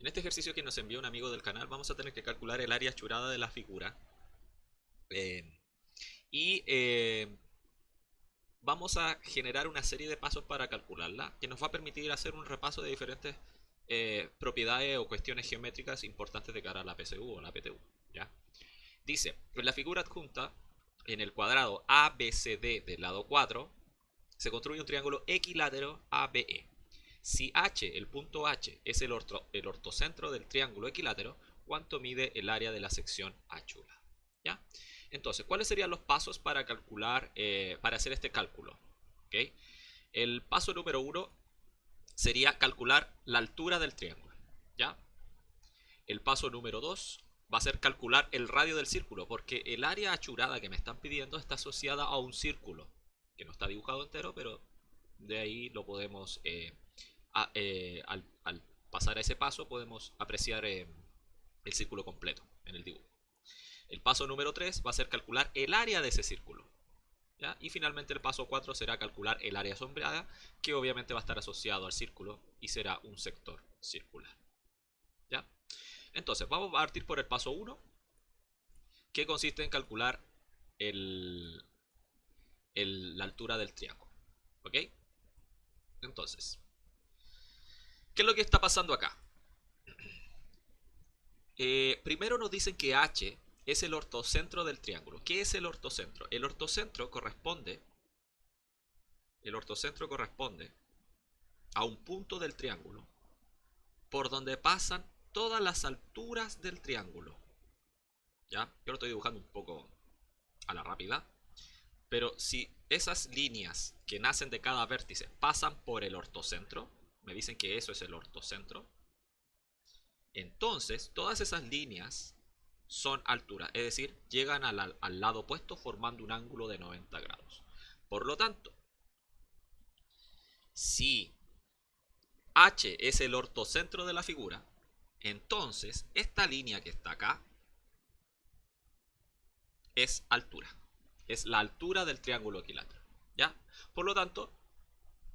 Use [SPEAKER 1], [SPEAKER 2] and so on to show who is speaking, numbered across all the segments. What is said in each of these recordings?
[SPEAKER 1] En este ejercicio que nos envió un amigo del canal vamos a tener que calcular el área achurada de la figura. eh, y vamos a generar una serie de pasos para calcularla que nos va a permitir hacer un repaso de diferentes propiedades o cuestiones geométricas importantes de cara a la PSU o la PTU. ¿Ya? Dice, en la figura adjunta, en el cuadrado ABCD del lado 4, se construye un triángulo equilátero ABE. Si H, el punto H, es el ortocentro del triángulo equilátero, ¿cuánto mide el área de la sección achura? ¿Ya? Entonces, ¿cuáles serían los pasos para calcular, para hacer este cálculo? ¿Okay? El paso número 1 sería calcular la altura del triángulo. ¿Ya? El paso número 2 va a ser calcular el radio del círculo, porque el área achurada que me están pidiendo está asociada a un círculo, que no está dibujado entero, pero de ahí lo podemos, al pasar a ese paso, podemos apreciar el círculo completo en el dibujo. El paso número 3 va a ser calcular el área de ese círculo. ¿Ya? Y finalmente el paso 4 será calcular el área sombreada, que obviamente va a estar asociado al círculo y será un sector circular. ¿Ya? Entonces, vamos a partir por el paso 1, que consiste en calcular el, la altura del triángulo. ¿Ok? Entonces, ¿qué es lo que está pasando acá? Primero nos dicen que H es el ortocentro del triángulo. ¿Qué es el ortocentro? El ortocentro corresponde a un punto del triángulo por donde pasan todas las alturas del triángulo. ¿Ya? Yo lo estoy dibujando un poco a la rápida. Pero si esas líneas que nacen de cada vértice pasan por el ortocentro, me dicen que eso es el ortocentro, entonces todas esas líneas son alturas, es decir, llegan al lado opuesto formando un ángulo de 90 grados. Por lo tanto, si H es el ortocentro de la figura, entonces esta línea que está acá es altura. Es la altura del triángulo equilátero. ¿Ya? Por lo tanto,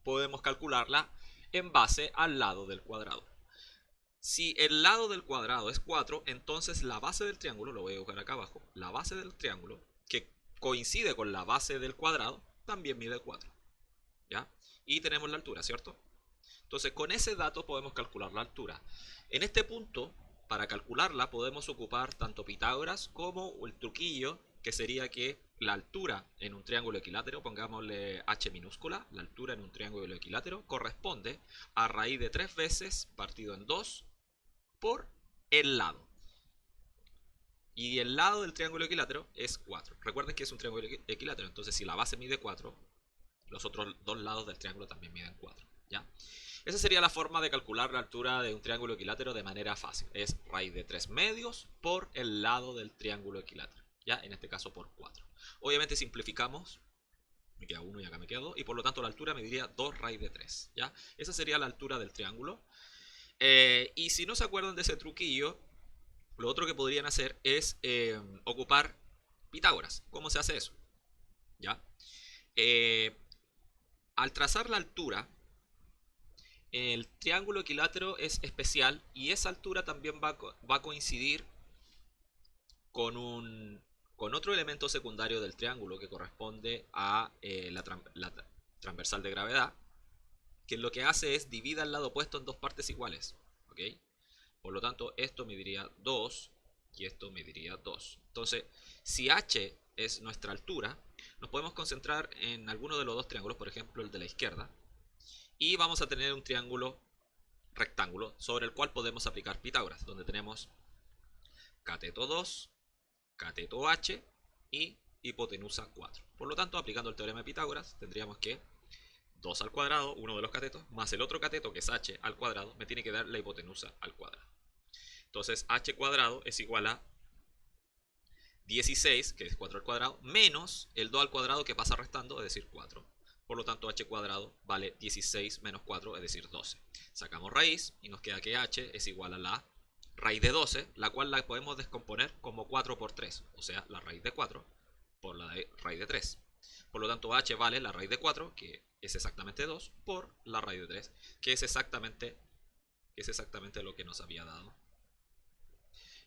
[SPEAKER 1] podemos calcularla en base al lado del cuadrado. Si el lado del cuadrado es 4, entonces la base del triángulo, lo voy a dibujar acá abajo, la base del triángulo, que coincide con la base del cuadrado, también mide 4. ¿Ya? Y tenemos la altura, ¿cierto? Entonces, con ese dato podemos calcular la altura. En este punto, para calcularla, podemos ocupar tanto Pitágoras como el truquillo, que sería que la altura en un triángulo equilátero, pongámosle h minúscula, la altura en un triángulo equilátero, corresponde a raíz de 3 veces partido en 2 por el lado. Y el lado del triángulo equilátero es 4. Recuerden que es un triángulo equilátero, entonces si la base mide 4, los otros dos lados del triángulo también miden 4. ¿Ya? Esa sería la forma de calcular la altura de un triángulo equilátero de manera fácil. Es raíz de 3 medios por el lado del triángulo equilátero. ¿Ya? En este caso por 4. Obviamente simplificamos. Me queda 1 y acá me queda 2. Y por lo tanto la altura me diría 2 raíz de 3. ¿Ya? Esa sería la altura del triángulo. Y si no se acuerdan de ese truquillo, lo otro que podrían hacer es ocupar Pitágoras. ¿Cómo se hace eso? ¿Ya? Eh, Al trazar la altura, el triángulo equilátero es especial y esa altura también va a coincidir con, con otro elemento secundario del triángulo que corresponde a la transversal de gravedad, que lo que hace es divide el lado opuesto en dos partes iguales. ¿Ok? Por lo tanto, esto me diría 2 y esto me diría 2. Entonces, si h es nuestra altura, nos podemos concentrar en alguno de los dos triángulos, por ejemplo el de la izquierda, y vamos a tener un triángulo rectángulo sobre el cual podemos aplicar Pitágoras, donde tenemos cateto 2, cateto h y hipotenusa 4. Por lo tanto, aplicando el teorema de Pitágoras, tendríamos que 2 al cuadrado, uno de los catetos, más el otro cateto que es h al cuadrado, me tiene que dar la hipotenusa al cuadrado. Entonces h cuadrado es igual a 16, que es 4 al cuadrado, menos el 2 al cuadrado que pasa restando, es decir, 4. Por lo tanto, h cuadrado vale 16 menos 4, es decir, 12. Sacamos raíz y nos queda que h es igual a la raíz de 12, la cual la podemos descomponer como 4 por 3, o sea, la raíz de 4 por la raíz de 3. Por lo tanto, h vale la raíz de 4, que es exactamente 2, por la raíz de 3, que es exactamente que es exactamente lo que nos había dado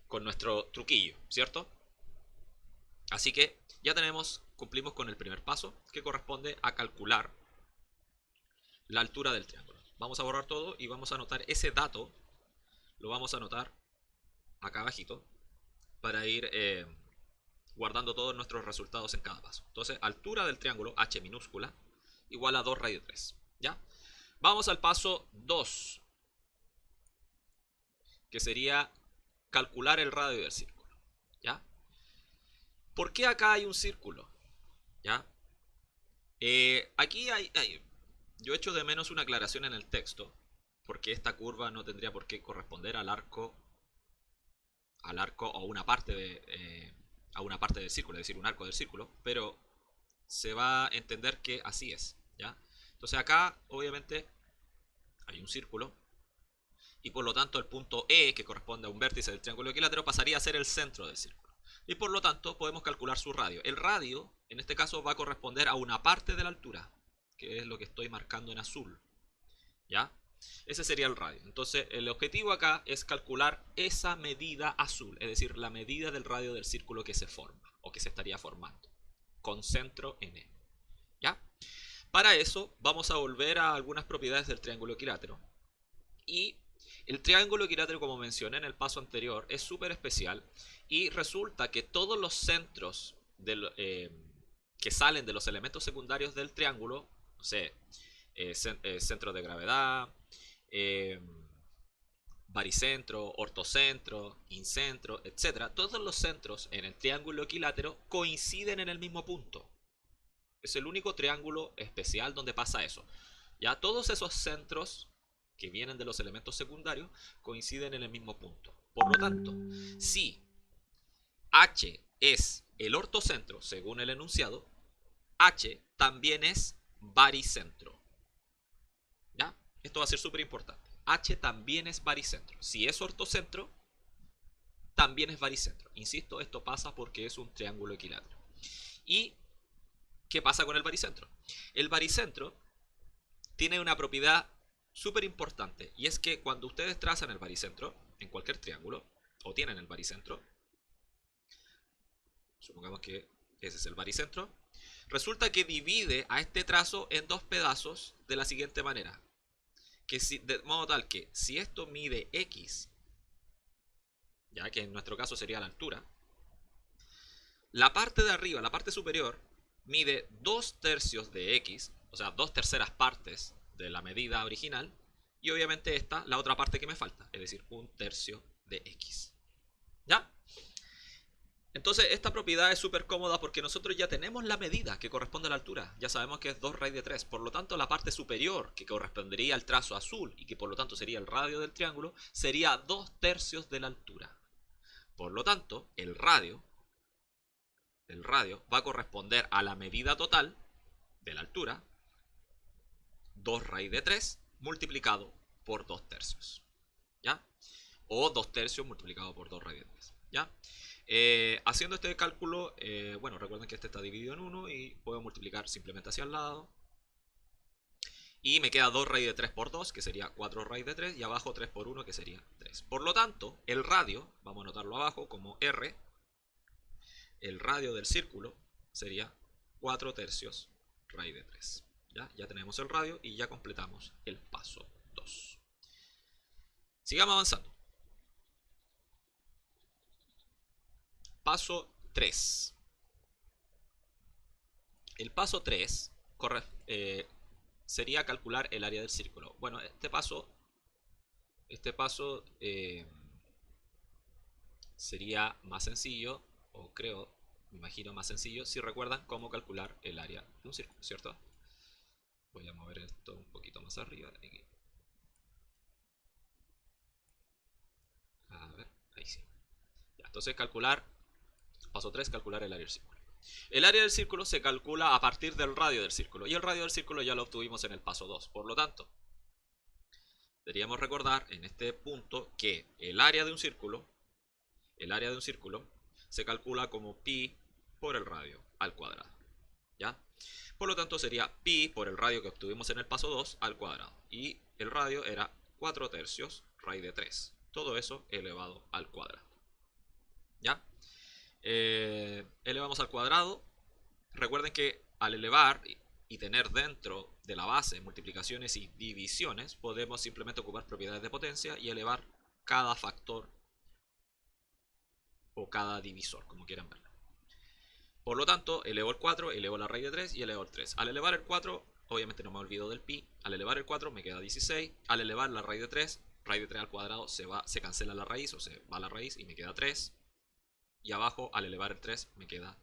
[SPEAKER 1] con nuestro truquillo, ¿cierto? Así que ya cumplimos con el primer paso, que corresponde a calcular la altura del triángulo. Vamos a borrar todo y vamos a anotar ese dato, lo vamos a anotar acá abajito, para ir guardando todos nuestros resultados en cada paso. Entonces, altura del triángulo, h minúscula, igual a 2 raíz de 3, ¿ya? Vamos al paso 2, que sería calcular el radio del círculo, ¿ya? ¿Por qué acá hay un círculo? ¿Ya? Aquí yo echo de menos una aclaración en el texto, porque esta curva no tendría por qué corresponder al arco o a una parte del círculo, es decir, un arco del círculo, pero se va a entender que así es, ¿ya? Entonces acá, obviamente, hay un círculo, y por lo tanto el punto E, que corresponde a un vértice del triángulo equilátero, pasaría a ser el centro del círculo. Y por lo tanto podemos calcular su radio. El radio, en este caso, va a corresponder a una parte de la altura, que es lo que estoy marcando en azul, ¿ya? Ese sería el radio. Entonces el objetivo acá es calcular esa medida azul, es decir, la medida del radio del círculo que se forma, o que se estaría formando, con centro en E, ¿ya? Para eso vamos a volver a algunas propiedades del triángulo equilátero. Y el triángulo equilátero, como mencioné en el paso anterior, es súper especial, y resulta que todos los centros que salen de los elementos secundarios del triángulo, no sé, centro de gravedad, eh, baricentro, ortocentro, incentro, etc. Todos los centros en el triángulo equilátero coinciden en el mismo punto. Es el único triángulo especial donde pasa eso. Ya todos esos centros que vienen de los elementos secundarios coinciden en el mismo punto. Por lo tanto, si H es el ortocentro, según el enunciado, H también es baricentro. ¿Ya? Esto va a ser súper importante. H también es baricentro. Si es ortocentro, también es baricentro. Insisto, esto pasa porque es un triángulo equilátero. ¿Y qué pasa con el baricentro? El baricentro tiene una propiedad súper importante, y es que cuando ustedes trazan el baricentro en cualquier triángulo, o tienen el baricentro, supongamos que ese es el baricentro, resulta que divide a este trazo en dos pedazos de la siguiente manera, de modo tal que si esto mide x, ya que en nuestro caso sería la altura, la parte de arriba, la parte superior, mide 2/3 de x, o sea, 2/3 partes de la medida original, y obviamente esta, la otra parte que me falta, es decir, 1/3 de x. ¿Ya? Entonces esta propiedad es súper cómoda porque nosotros ya tenemos la medida que corresponde a la altura. Ya sabemos que es 2 raíz de 3. Por lo tanto, la parte superior, que correspondería al trazo azul y que por lo tanto sería el radio del triángulo, sería 2/3 de la altura. Por lo tanto, el radio va a corresponder a la medida total de la altura, 2 raíz de 3 multiplicado por 2/3. ¿Ya? O 2/3 multiplicado por 2 raíz de 3. ¿Ya? Haciendo este cálculo, bueno, recuerden que este está dividido en 1 y puedo multiplicar simplemente hacia el lado. Y me queda 2 raíz de 3 por 2, que sería 4 raíz de 3, y abajo 3 por 1, que sería 3. Por lo tanto, el radio, vamos a anotarlo abajo como R, el radio del círculo sería 4/3 raíz de 3. Ya tenemos el radio y ya completamos el paso 2. Sigamos avanzando. Paso 3. El paso 3 sería calcular el área del círculo. Bueno, este paso sería más sencillo, o creo, me imagino más sencillo, si recuerdan cómo calcular el área de un círculo, ¿cierto? Voy a mover esto un poquito más arriba. Aquí. A ver, ahí sí. Ya, entonces paso 3, calcular el área del círculo. El área del círculo se calcula a partir del radio del círculo, y el radio del círculo ya lo obtuvimos en el paso 2. Por lo tanto, deberíamos recordar en este punto que el área de un círculo se calcula como pi por el radio al cuadrado. ¿Ya? Por lo tanto sería pi por el radio que obtuvimos en el paso 2 al cuadrado. Y el radio era 4/3 raíz de 3. Todo eso elevado al cuadrado. ¿Ya? Elevamos al cuadrado. Recuerden que al elevar y tener dentro de la base multiplicaciones y divisiones, podemos simplemente ocupar propiedades de potencia y elevar cada factor o cada divisor, como quieran verlo. Por lo tanto, elevo el 4, elevo la raíz de 3 y elevo el 3. Al elevar el 4, obviamente no me olvido del pi. Al elevar el 4 me queda 16. Al elevar la raíz de 3 al cuadrado se cancela la raíz o se va la raíz y me queda 3. Y abajo, al elevar el 3, me queda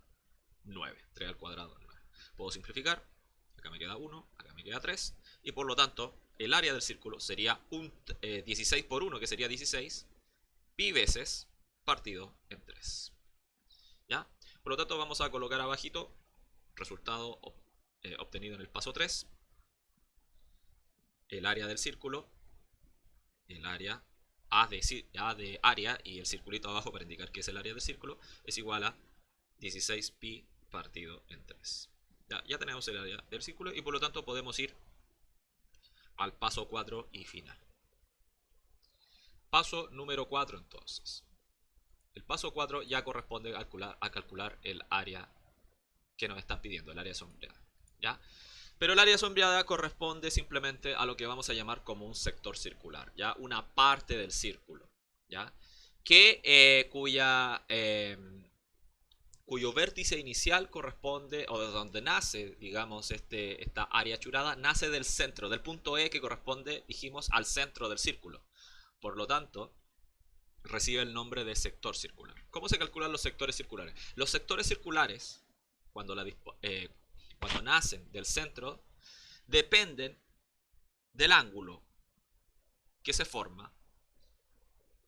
[SPEAKER 1] 9. 3 al cuadrado, 9. Puedo simplificar. Acá me queda 1, acá me queda 3. Y por lo tanto, el área del círculo sería 16 por 1, que sería 16, pi veces partido en 3. ¿Ya? Por lo tanto, vamos a colocar abajito resultado obtenido en el paso 3. El área del círculo, el área A de área y el circulito abajo para indicar que es el área del círculo, es igual a 16 pi partido en 3. Ya tenemos el área del círculo y por lo tanto podemos ir al paso 4 y final. Paso número 4 entonces. El paso 4 ya corresponde a calcular el área que nos están pidiendo, el área sombreada. ¿Ya? Pero el área sombreada corresponde simplemente a lo que vamos a llamar como un sector circular, ¿ya? Una parte del círculo, ¿ya? Cuyo vértice inicial corresponde, o de donde nace, digamos, esta área achurada, nace del centro, del punto E que corresponde, dijimos, al centro del círculo. Por lo tanto, recibe el nombre de sector circular. ¿Cómo se calculan los sectores circulares? Los sectores circulares, cuando nacen del centro, dependen del ángulo que se forma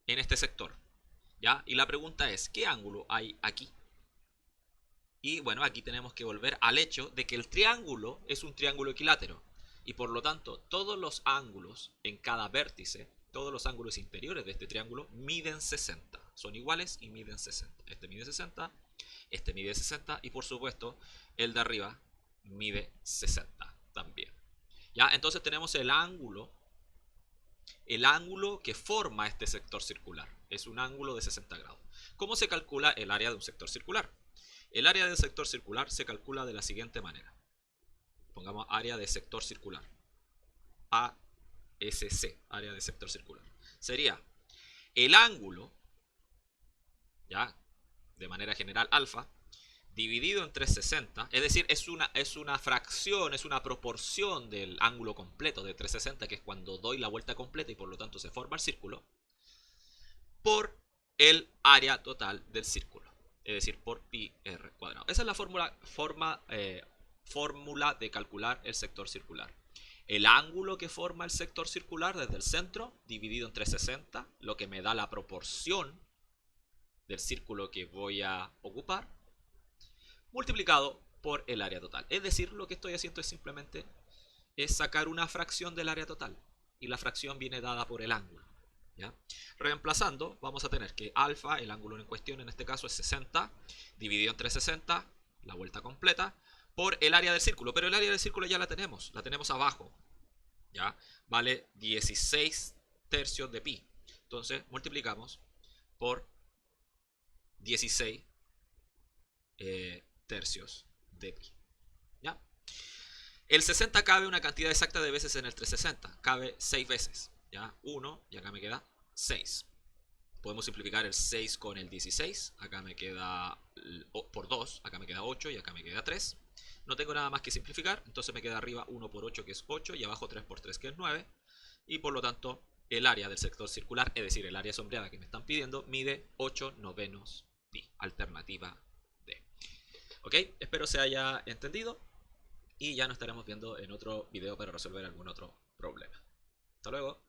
[SPEAKER 1] en este sector, ¿ya? Y la pregunta es, ¿qué ángulo hay aquí? Y bueno, aquí tenemos que volver al hecho de que el triángulo es un triángulo equilátero. Y por lo tanto, todos los ángulos en cada vértice, todos los ángulos interiores de este triángulo, miden 60. Son iguales y miden 60. Este mide 60, este mide 60 y por supuesto, el de arriba mide 60 también. ¿Ya? Entonces tenemos el ángulo que forma este sector circular. Es un ángulo de 60 grados. ¿Cómo se calcula el área de un sector circular? El área del sector circular se calcula de la siguiente manera. Pongamos área de sector circular. ASC, área de sector circular. Sería el ángulo, ya, de manera general alfa, dividido entre 60, es decir, es una fracción, es una proporción del ángulo completo de 360, que es cuando doy la vuelta completa y por lo tanto se forma el círculo, por el área total del círculo, es decir, por pi r cuadrado. Esa es la fórmula de calcular el sector circular. El ángulo que forma el sector circular desde el centro, dividido entre 60, lo que me da la proporción del círculo que voy a ocupar, multiplicado por el área total. Es decir, lo que estoy haciendo es simplemente sacar una fracción del área total. Y la fracción viene dada por el ángulo, ¿ya? Reemplazando, vamos a tener que alfa, el ángulo en cuestión en este caso es 60, dividido entre 60, la vuelta completa, por el área del círculo. Pero el área del círculo ya la tenemos abajo, ¿ya? Vale 16 tercios de pi. Entonces multiplicamos por 16 tercios de pi, ¿ya? El 60 cabe una cantidad exacta de veces en el 360. Cabe 6 veces, ¿ya? 1 y acá me queda 6. Podemos simplificar el 6 con el 16. Acá me queda por 2, acá me queda 8 y acá me queda 3. No tengo nada más que simplificar, entonces me queda arriba 1 por 8 que es 8 y abajo 3 por 3 que es 9. Y por lo tanto el área del sector circular, es decir, el área sombreada que me están pidiendo, mide 8 novenos pi. Alternativa D. Ok, espero se haya entendido y ya nos estaremos viendo en otro video para resolver algún otro problema. Hasta luego.